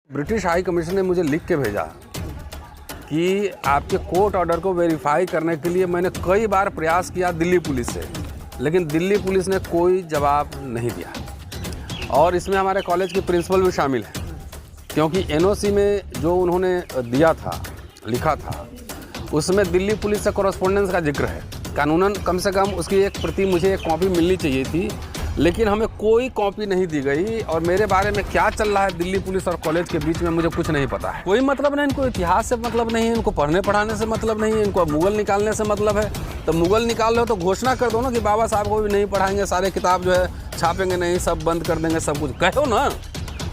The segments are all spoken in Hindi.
ब्रिटिश हाई कमीशन ने मुझे लिख के भेजा कि आपके कोर्ट ऑर्डर को वेरीफाई करने के लिए मैंने कई बार प्रयास किया दिल्ली पुलिस से, लेकिन दिल्ली पुलिस ने कोई जवाब नहीं दिया। और इसमें हमारे कॉलेज के प्रिंसिपल भी शामिल हैं, क्योंकि एनओसी में जो उन्होंने दिया था, लिखा था, उसमें दिल्ली पुलिस से कॉरेस्पॉन्डेंस का जिक्र है। कानूनन कम से कम उसकी एक प्रति, मुझे एक कॉपी मिलनी चाहिए थी, लेकिन हमें कोई कॉपी नहीं दी गई। और मेरे बारे में क्या चल रहा है दिल्ली पुलिस और कॉलेज के बीच में मुझे कुछ नहीं पता है। कोई मतलब नहीं, इनको इतिहास से मतलब नहीं है, इनको पढ़ने पढ़ाने से मतलब नहीं है, इनको मुगल निकालने से मतलब है। तो मुगल निकाल रहे हो तो घोषणा कर दो ना कि बाबा साहब को भी नहीं पढ़ाएंगे, सारे किताब जो है छापेंगे नहीं, सब बंद कर देंगे, सब कुछ कहो ना।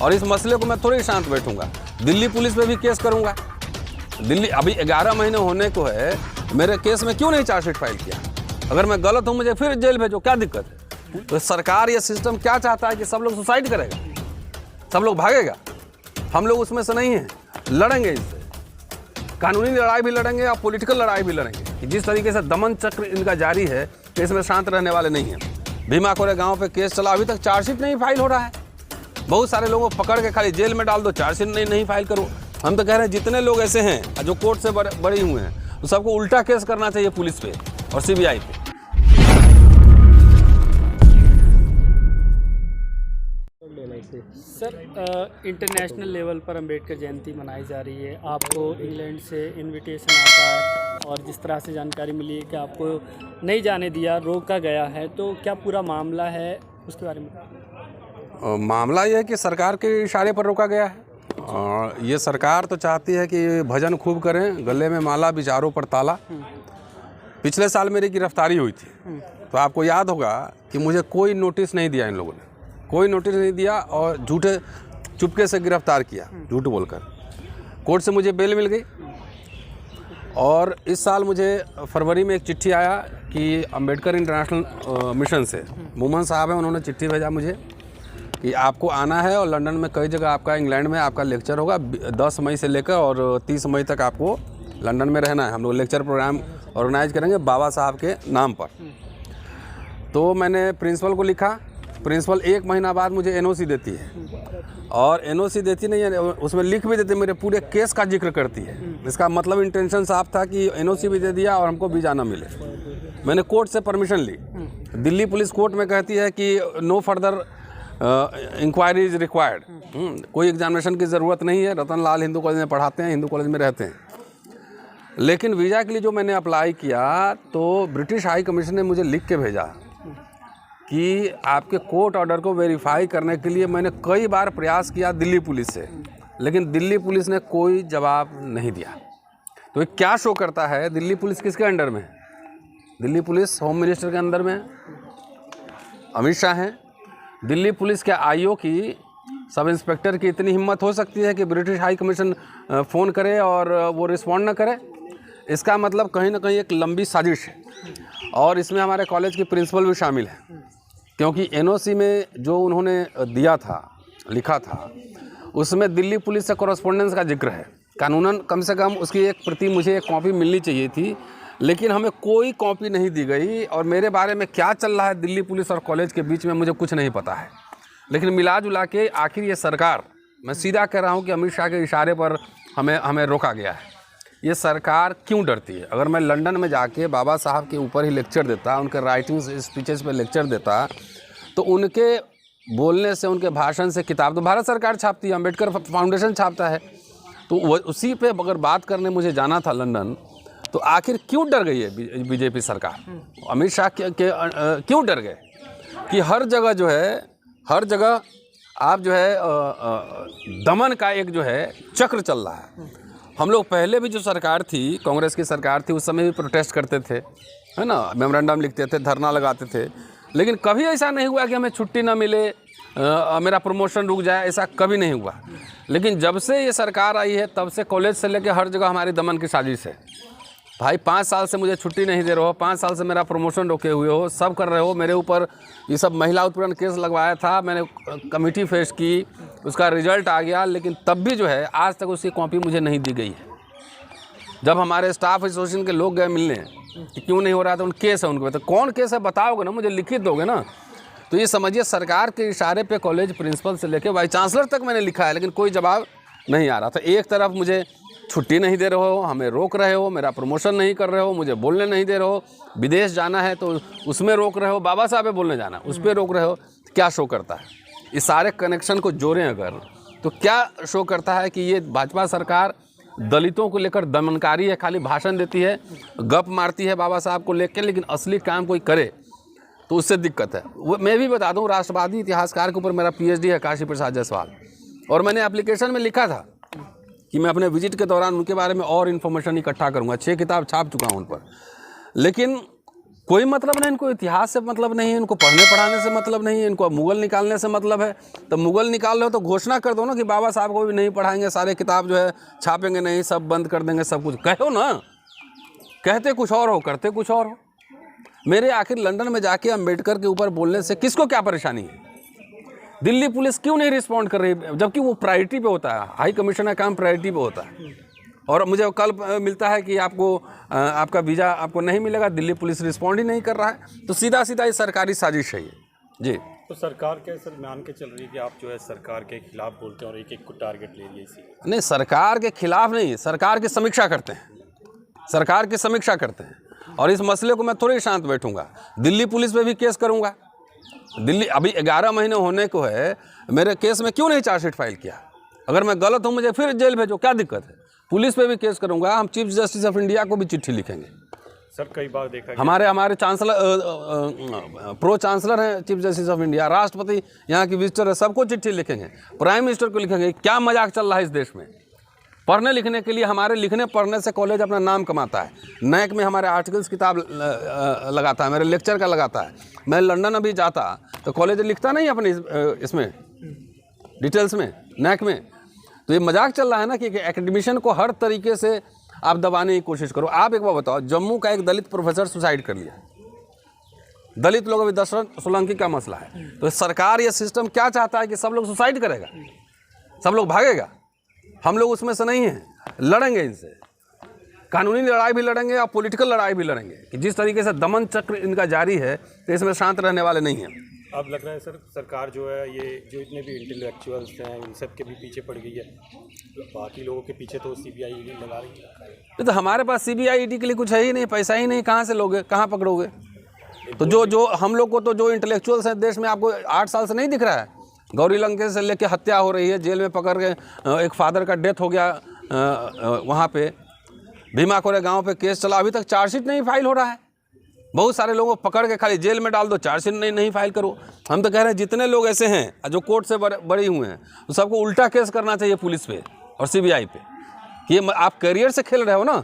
और इस मसले को मैं थोड़ी शांत बैठूंगा, दिल्ली पुलिस पे भी केस करूंगा। दिल्ली अभी 11 महीने होने को है, मेरे केस में क्यों नहीं चार्जशीट फाइल किया? अगर मैं गलत हूं मुझे फिर जेल भेजो, क्या दिक्कत है? तो सरकार या सिस्टम क्या चाहता है कि सब लोग सुसाइड करेगा, सब लोग भागेगा? हम लोग उसमें से नहीं हैं, लड़ेंगे इससे, कानूनी लड़ाई भी लड़ेंगे और पॉलिटिकल लड़ाई भी लड़ेंगे। जिस तरीके से दमन चक्र इनका जारी है तो इसमें शांत रहने वाले नहीं हैं। भीमा कोरे गांव पे केस चला, अभी तक चार्जशीट नहीं फाइल हो रहा है। बहुत सारे लोगों को पकड़ के खाली जेल में डाल दो, चार्जशीट नहीं फाइल करो। हम तो कह रहे हैं जितने लोग ऐसे हैं जो कोर्ट से बरी हुए हैं, तो सबको उल्टा केस करना चाहिए पुलिस पे और सीबीआई पे। सर, इंटरनेशनल लेवल पर अंबेडकर जयंती मनाई जा रही है, आपको इंग्लैंड से इनविटेशन आता है और जिस तरह से जानकारी मिली है कि आपको नहीं जाने दिया, रोका गया है, तो क्या पूरा मामला है उसके बारे में? मामला ये है कि सरकार के इशारे पर रोका गया है। ये सरकार तो चाहती है कि भजन खूब करें, गले में माला, विचारों पर ताला। पिछले साल मेरी गिरफ्तारी हुई थी, तो आपको याद होगा कि मुझे कोई नोटिस नहीं दिया, इन लोगों ने कोई नोटिस नहीं दिया और झूठे चुपके से गिरफ्तार किया, झूठ बोलकर। कोर्ट से मुझे बेल मिल गई। और इस साल मुझे फरवरी में एक चिट्ठी आया कि अंबेडकर इंटरनेशनल मिशन से मोमन साहब हैं, उन्होंने चिट्ठी भेजा मुझे कि आपको आना है और लंदन में कई जगह आपका, इंग्लैंड में आपका लेक्चर होगा 10 मई से लेकर और 30 मई तक आपको लंदन में रहना है। हम लोग लेक्चर प्रोग्राम ऑर्गेनाइज करेंगे बाबा साहब के नाम पर। तो मैंने प्रिंसिपल को लिखा, प्रिंसिपल 1 महीना बाद मुझे एनओसी देती है, और एनओसी देती नहीं है, उसमें लिख भी देती है, मेरे पूरे केस का जिक्र करती है। इसका मतलब इंटेंशन साफ था कि एनओसी भी दे दिया और हमको वीज़ा ना मिले। मैंने कोर्ट से परमिशन ली, दिल्ली पुलिस कोर्ट में कहती है कि no further inquiry is required, कोई एग्जामिनेशन की ज़रूरत नहीं है। रतन लाल हिंदू कॉलेज में पढ़ाते हैं, हिंदू कॉलेज में रहते हैं। लेकिन वीज़ा के लिए जो मैंने अप्लाई किया, तो ब्रिटिश हाई कमीशन ने मुझे लिख के भेजा कि आपके कोर्ट ऑर्डर को वेरीफाई करने के लिए मैंने कई बार प्रयास किया दिल्ली पुलिस से, लेकिन दिल्ली पुलिस ने कोई जवाब नहीं दिया। तो ये क्या शो करता है? दिल्ली पुलिस किसके अंडर में है? दिल्ली पुलिस होम मिनिस्टर के अंदर में है, अमित शाह हैं। दिल्ली पुलिस के आईओ की, सब इंस्पेक्टर की इतनी हिम्मत हो सकती है कि ब्रिटिश हाई कमीशन फ़ोन करे और वो रिस्पॉन्ड ना करे? इसका मतलब कहीं ना कहीं एक लंबी साजिश है। और इसमें हमारे कॉलेज के प्रिंसिपल भी शामिल हैं, क्योंकि एनओसी में जो उन्होंने दिया था, लिखा था, उसमें दिल्ली पुलिस से कॉरेस्पॉन्डेंस का जिक्र है। कानूनन कम से कम उसकी एक प्रति, मुझे एक कॉपी मिलनी चाहिए थी, लेकिन हमें कोई कॉपी नहीं दी गई। और मेरे बारे में क्या चल रहा है दिल्ली पुलिस और कॉलेज के बीच में मुझे कुछ नहीं पता है। लेकिन मिला जुला के आखिर ये सरकार, मैं सीधा कह रहा हूँ कि अमित शाह के इशारे पर हमें रोका गया है। ये सरकार क्यों डरती है? अगर मैं लंदन में जाके बाबा साहब के ऊपर ही लेक्चर देता, उनके राइटिंग स्पीचेस पे लेक्चर देता, तो उनके बोलने से, उनके भाषण से किताब तो भारत सरकार छापती है, अंबेडकर फाउंडेशन छापता है। तो उसी पे अगर बात करने मुझे जाना था लंदन, तो आखिर क्यों डर गई है बीजेपी सरकार? अमित शाह क्यों डर गए कि हर जगह जो है, हर जगह आप जो है दमन का एक जो है चक्र चल रहा है। हम लोग पहले भी जो सरकार थी, कांग्रेस की सरकार थी, उस समय भी प्रोटेस्ट करते थे, है ना, मेमोरेंडम लिखते थे, धरना लगाते थे, लेकिन कभी ऐसा नहीं हुआ कि हमें छुट्टी ना मिले, मेरा प्रमोशन रुक जाए, ऐसा कभी नहीं हुआ। लेकिन जब से ये सरकार आई है, तब से कॉलेज से लेकर हर जगह हमारी दमन की साजिश है। भाई 5 साल से मुझे छुट्टी नहीं दे रहे हो, 5 साल से मेरा प्रमोशन रोके हुए हो, सब कर रहे हो। मेरे ऊपर ये सब महिला उत्पीड़न केस लगवाया था, मैंने कमेटी फेस की, उसका रिजल्ट आ गया, लेकिन तब भी जो है आज तक उसकी कॉपी मुझे नहीं दी गई है। जब हमारे स्टाफ एसोसिएशन के लोग गए मिलने कि क्यों नहीं हो रहा था, उन केस है उनके, तो कौन केस है बताओगे ना, मुझे लिखित दोगे ना। तो ये समझिए सरकार के इशारे पे कॉलेज प्रिंसिपल से लेकर वाइस चांसलर तक मैंने लिखा है, लेकिन कोई जवाब नहीं आ रहा था। एक तरफ मुझे छुट्टी नहीं दे रहे हो, हमें रोक रहे हो, मेरा प्रमोशन नहीं कर रहे हो, मुझे बोलने नहीं दे रहे हो, विदेश जाना है तो उसमें रोक रहे हो, बाबा साहब पे बोलने जाना उस पर रोक रहे हो। क्या शो करता है? इस सारे कनेक्शन को जोड़ें अगर तो क्या शो करता है कि ये भाजपा सरकार दलितों को लेकर दमनकारी है, खाली भाषण देती है, गप मारती है बाबा साहब को लेकर, लेकिन असली काम कोई करे तो उससे दिक्कत है। वो मैं भी बता दूं, राष्ट्रवादी इतिहासकार के ऊपर मेरा PhD है, काशी प्रसाद जायसवाल, और मैंने एप्लीकेशन में लिखा था कि मैं अपने विजिट के दौरान उनके बारे में और इन्फॉर्मेशन इकट्ठा करूँगा। 6 किताब छाप चुका हूँ उन पर, लेकिन कोई मतलब नहीं इनको, इतिहास से मतलब नहीं है इनको, पढ़ने पढ़ाने से मतलब नहीं है इनको, मुगल निकालने से मतलब है। तो मुगल निकाल रहे हो तो घोषणा कर दो ना कि बाबा साहब को भी नहीं पढ़ाएंगे, सारे किताब जो है छापेंगे नहीं, सब बंद कर देंगे, सब कुछ कहो ना। कहते कुछ और हो, करते कुछ और हो। मेरे आखिर लंदन में जाके अम्बेडकर के ऊपर बोलने से किसको क्या परेशानी है? दिल्ली पुलिस क्यों नहीं रिस्पॉन्ड कर रही, जबकि वो प्रायोरिटी पे होता है, हाई कमिश्नर का काम प्रायोरिटी पे होता है। और मुझे कल मिलता है कि आपको आपका वीज़ा आपको नहीं मिलेगा, दिल्ली पुलिस रिस्पॉन्ड ही नहीं कर रहा है। तो सीधा सीधा ये सरकारी साजिश है ये जी। तो सरकार के सर मान के चल रही है कि आप जो है सरकार के खिलाफ बोलते हैं और एक एक को टारगेट ले लिए इसी। नहीं, सरकार के खिलाफ नहीं, सरकार की समीक्षा करते हैं, सरकार की समीक्षा करते हैं। और इस मसले को मैं थोड़ी शांत बैठूंगा, दिल्ली पुलिस पे भी केस करूंगा। दिल्ली अभी 11 महीने होने को है, मेरे केस में क्यों नहीं चार्जशीट फाइल किया? अगर मैं गलत हूं मुझे फिर जेल भेजो, क्या दिक्कत है? पुलिस पे भी केस करूंगा। हम चीफ जस्टिस ऑफ इंडिया को भी चिट्ठी लिखेंगे। सर कई बार देखा हमारे चांसलर प्रो चांसलर हैं चीफ जस्टिस ऑफ इंडिया, राष्ट्रपति यहाँ की विजिटर है, सबको चिट्ठी लिखेंगे, प्राइम मिनिस्टर को लिखेंगे। क्या मजाक चल रहा है इस देश में? पढ़ने लिखने के लिए, हमारे लिखने पढ़ने से कॉलेज अपना नाम कमाता है। नैक में हमारे आर्टिकल्स किताब लगाता है, मेरे लेक्चर का लगाता है। मैं लंदन अभी जाता तो कॉलेज लिखता नहीं अपने इसमें डिटेल्स में, नैक में। तो ये मजाक चल रहा है ना कि एकेडमिशियन को हर तरीके से आप दबाने की कोशिश करो। आप एक बार बताओ, जम्मू का एक दलित प्रोफेसर सुसाइड कर लिया, दलित लोग अभी 10 सोलंकी का मसला है। तो सरकार ये सिस्टम क्या चाहता है कि सब लोग सुसाइड करेगा, सब लोग भागेगा? हम लोग उसमें से नहीं हैं, लड़ेंगे इनसे, कानूनी लड़ाई भी लड़ेंगे और पॉलिटिकल लड़ाई भी लड़ेंगे। कि जिस तरीके से दमन चक्र इनका जारी है तो इसमें शांत रहने वाले नहीं हैं। अब लग रहा है सर सरकार जो है ये जो इतने भी इंटेलेक्चुअल्स हैं इन सब के भी पीछे पड़ गई है, बाकी लोगों के पीछे तो CBI ईडी लगा रही है। तो हमारे पास CBI ईडी के लिए कुछ है ही नहीं, पैसा ही नहीं, कहाँ से लोगे, कहाँ पकड़ोगे? तो जो हम लोग को तो जो इंटेलेक्चुअल्स हैं देश में, आपको 8 साल से नहीं दिख रहा है? गौरी लंकेश से लेके हत्या हो रही है, जेल में पकड़ के एक फादर का डेथ हो गया वहाँ पे, भीमा कोरे गाँव पे केस चला, अभी तक चार्जशीट नहीं फाइल हो रहा है। बहुत सारे लोगों को पकड़ के खाली जेल में डाल दो, चार्जशीट नहीं फाइल करो। हम तो कह रहे हैं जितने लोग ऐसे हैं जो कोर्ट से बरी हुए हैं तो सबको उल्टा केस करना चाहिए पुलिस पे और CBI पे। कि ये आप करियर से खेल रहे हो ना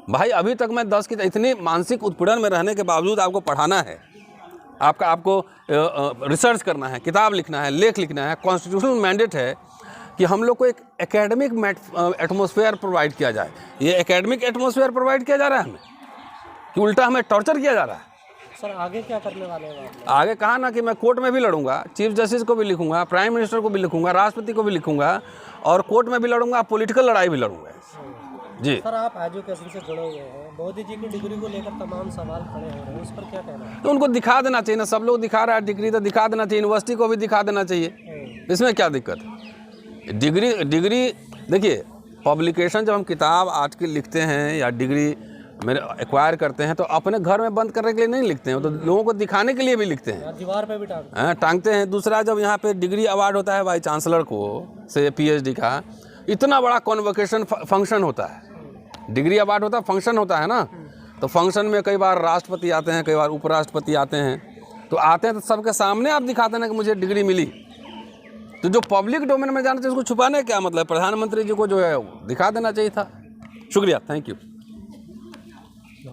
भाई। अभी तक मैं 10 की इतनी मानसिक उत्पीड़न में रहने के बावजूद आपको पढ़ाना है, आपको रिसर्च करना है, किताब लिखना है, लेख लिखना है, कॉन्स्टिट्यूशनल मैंडेट है कि हम लोग को एक एकेडमिक एटमॉस्फेयर प्रोवाइड किया जाए। ये एकेडमिक एटमॉस्फेयर प्रोवाइड किया जा रहा है हमें कि उल्टा हमें टॉर्चर किया जा रहा है? सर आगे क्या करने वाले हैं? आगे कहा ना कि मैं कोर्ट में भी लड़ूंगा, चीफ जस्टिस को भी लिखूंगा, प्राइम मिनिस्टर को भी लिखूंगा, राष्ट्रपति को भी लिखूंगा, और कोर्ट में भी लड़ूंगा, पॉलिटिकल लड़ाई भी लड़ूंगा जी। सर आप एजुकेशन से जुड़े हुए हैं, मोदी जी की डिग्री को लेकर तमाम सवाल खड़े हो रहे हैं, उस पर क्या कहना है? तो उनको दिखा देना चाहिए ना, सब लोग दिखा रहा है डिग्री, तो दिखा देना चाहिए, यूनिवर्सिटी को भी दिखा देना चाहिए। इसमें क्या दिक्कत है? डिग्री देखिए, पब्लिकेशन जब हम किताब आर्टिकल लिखते हैं या डिग्री मेरे एक्वायर करते हैं तो अपने घर में बंद करने के लिए नहीं लिखते हैं, तो लोगों को दिखाने के लिए भी लिखते हैं, दीवार पे भी टांगते हैं। दूसरा, जब यहाँ पे डिग्री अवार्ड होता है वाइस चांसलर को से PhD का, इतना बड़ा कॉन्वोकेशन फंक्शन होता है, डिग्री अवार्ड होता है, फंक्शन होता है ना। तो फंक्शन में कई बार राष्ट्रपति आते हैं, कई बार उपराष्ट्रपति आते हैं, तो आते हैं तो सबके सामने आप दिखाते हैं कि मुझे डिग्री मिली। तो जो पब्लिक डोमेन में जाना चाहिए उसको छुपाने क्या मतलब? प्रधानमंत्री जी को जो है दिखा देना चाहिए था। शुक्रिया, थैंक यू।